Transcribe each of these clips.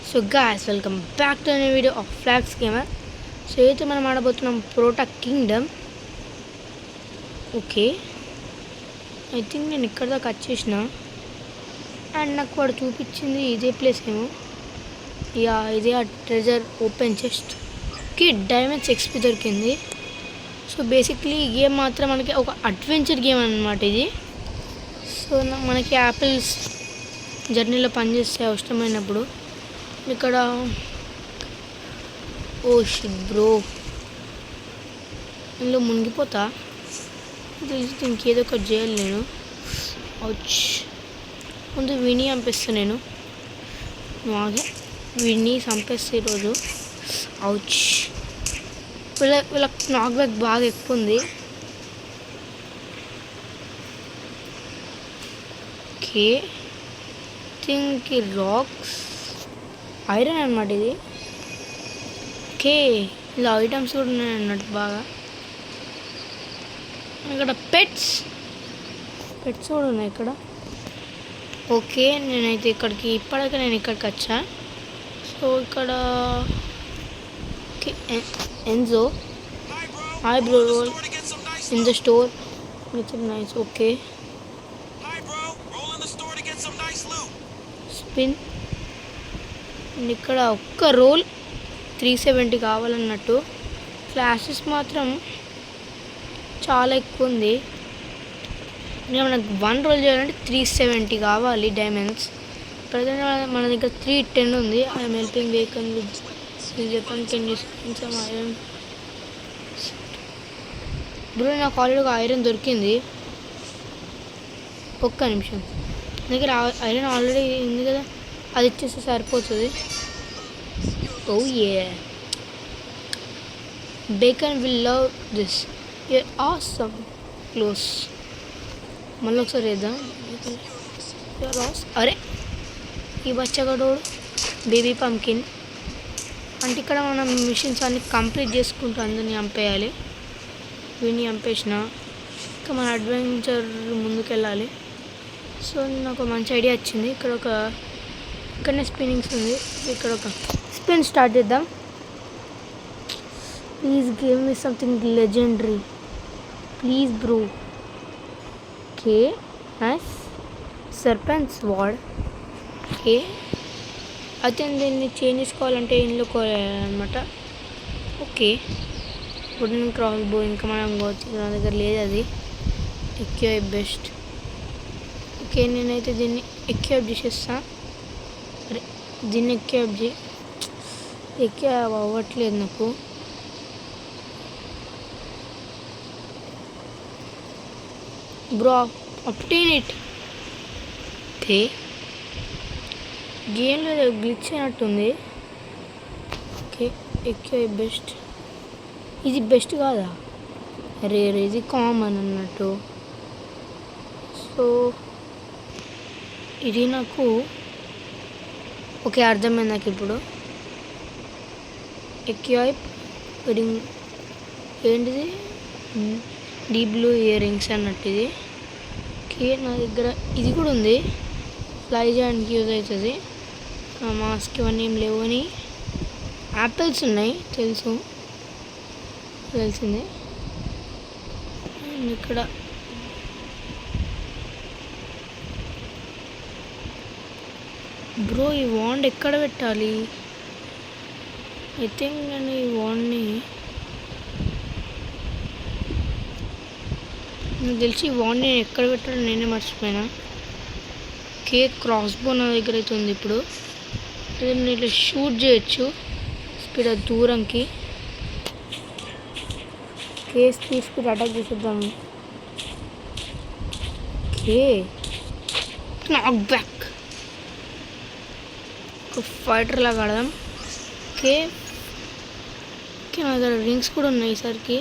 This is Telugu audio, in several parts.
So guys welcome back to అనే video of flags gamer. So అయితే మనం ఆడబోతున్నాం ప్రోటా కింగ్డమ్. ఓకే, ఐ థింక్ నేను ఇక్కడ దాకా వచ్చేసిన అండ్ నాకు వాడు చూపించింది ఇదే ప్లేస్ ఏమో. యా, ఇదే ఆ ట్రెజర్ ఓపెన్ చెస్ట్కి డైమండ్స్ ఎక్స్పీ దొరికింది. సో బేసిక్లీ ఈ గేమ్ మాత్రం మనకి ఒక అడ్వెంచర్ గేమ్ అన్నమాట ఇది. సో మనకి యాపిల్స్ జర్నీలో పనిచేస్తే అవసరమైనప్పుడు ఇక్కడ ఓ షిట్ బ్రో, ఇందులో మునిగిపోతా. ఇంకేదో ఒకటి చేయాలి నేను. అవుచ్, ముందు విని చంపేస్తా నేను. మాగే విని చంపేస్తే ఈరోజు. అవుచ్, వీళ్ళకి నాక్ బ్యాక్ బాగా ఎక్కువ ఉంది. ఓకే, థింక్ రాక్స్ ఐరన్ అన్నమాట ఇది. ఓకే, ఇలా ఐటమ్స్ కూడా ఉన్నాయి అన్నట్టు బాగా. ఇక్కడ పెట్స్ కూడా ఉన్నాయి ఇక్కడ. ఓకే, నేనైతే ఇక్కడికి ఇప్పటికే నేను ఇక్కడికి వచ్చా. సో ఇక్కడ okay, Enzo hi bro, in the store with nice. Okay, spin. ఇక్కడ ఒక్క రోల్ 370 కావాలన్నట్టు. ఫ్లాషెస్ మాత్రం చాలా ఎక్కువ ఉంది. మనకు 1 రోల్ చేయాలంటే 370 కావాలి డైమండ్స్. ప్రజెంట్ మన దగ్గర 310 ఉంది. I'm helping vaken with Japan can use some iron. Bro, నాకు ఆల్రెడీ ఒక ఐరన్ దొరికింది. ఒక్క నిమిషం, దగ్గర ఐరన్ ఆల్రెడీ ఉంది కదా, అది ఇచ్చేస్తే సరిపోతుంది. Oh yeah, bacon will love this. You're awesome close. మళ్ళీ ఒకసారి వేద్దాం. అరే, ఈ బచ్చగడోడు బేబీ పంకిన్ అంటే ఇక్కడ మనం మిషన్స్ అన్ని కంప్లీట్ చేసుకుంటూ అందరినీ చంపేయాలి. వీడిని చంపేసిన ఇంకా మన అడ్వెంచర్ ముందుకెళ్ళాలి. సో నాకు మంచి ఐడియా వచ్చింది. ఇక్కడనే స్పిన్నింగ్స్ ఉంది. ఇక్కడ ఒక స్పిన్ స్టార్ట్ చేద్దాం. Please give me something legendary please bro. Okay, nice serpents ward. Okay, అయితే దీన్ని చేంజ్ చేసుకోవాలంటే ఇందులో కోయాలన్నమాట. ఓకే, వుడెన్ క్రాస్ బో ఇంకా మనం నా దగ్గర లేదు, అది ఎక్విప్ బెస్ట్. ఓకే, నేనైతే దీన్ని ఎక్విప్ చేసేస్తా. అరే, దీన్ని ఎక్విప్ అవ్వట్లేదు నాకు. Bro obtain it. ఓకే, గేమ్లో గ్లిచ్ అయినట్టుంది. Okay, equip best. ఇది బెస్ట్ కాదా? రేర్, ఇది కామన్ అన్నట్టు. సో ఇది నాకు ఓకే అర్థమైంది నాకు ఇప్పుడు. ఎక్విప్ రింగ్ ఏంటిది? డీప్ బ్లూ ఇయర్ రింగ్స్ అన్నట్టు ఇది. ఓకే, నా దగ్గర ఇది కూడా ఉంది, ఫ్లై చేయడానికి యూజ్ అవుతుంది. మాస్క్ ఇవన్నీ ఏం లేవు అని. యాపిల్స్ ఉన్నాయి తెలిసిందే. ఇక్కడ బ్రో ఈ వాండ్ ఎక్కడ పెట్టాలి? ఐ థింక్ నేను ఈ వాండ్ని నాకు తెలిసి ఈ వాండ్ నేను ఎక్కడ పెట్టాలో నేనే మర్చిపోయినా. ఓకే, క్రాస్ బో నా దగ్గర అయితే ఉంది. ఇప్పుడు నేను ఇట్లా షూట్ చేయొచ్చు స్పీడ్ దూరంకి. ఓకే, స్పీడ్ అటాక్ చేసేద్దాము. Okay, knock back. ఒక ఫైటర్ లాగా ఆడదాం. ఓకే, నా దగ్గర రింగ్స్ కూడా ఉన్నాయి ఈసారికి.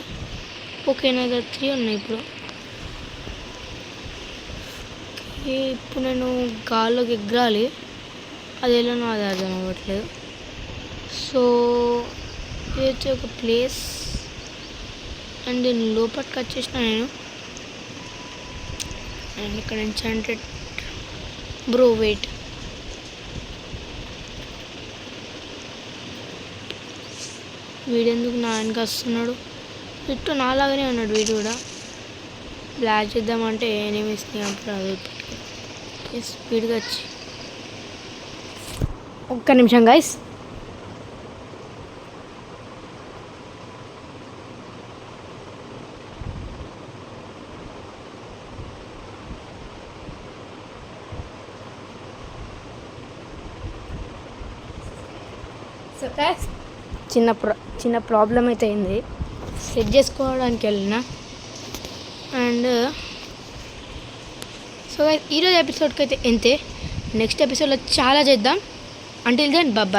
ఓకే, నా దగ్గర 3 ఉన్నాయి ఇప్పుడు. ఓకే, ఇప్పుడు నేను గాల్లోకి ఎగరాలి. అది ఎలానో అది అర్థం అవ్వట్లేదు. సో ఇదైతే ఒక ప్లేస్ అండ్ దీని లోపలికి వచ్చేసిన నేను. అండ్ ఇక్కడ ఎన్చాంటెడ్ బ్రో వెయిట్ వీడెందుకు నా వెనక వస్తున్నాడు? ఇట్టు నాలాగానే ఉన్నాడు వీడు కూడా. బ్లాక్ చేద్దామంటే ఎనిమిస్ని అప్పుడు అది స్పీడ్గా వచ్చి ఒక్క నిమిషం గైస్. చిన్న ప్రాబ్లం అయితే అయింది, సెట్ చేసుకోవడానికి వెళ్ళిన. అండ్ సో ఈరోజు ఎపిసోడ్కి అయితే ఎంతే. నెక్స్ట్ ఎపిసోడ్లో చాలా చేద్దాం. Until then bye.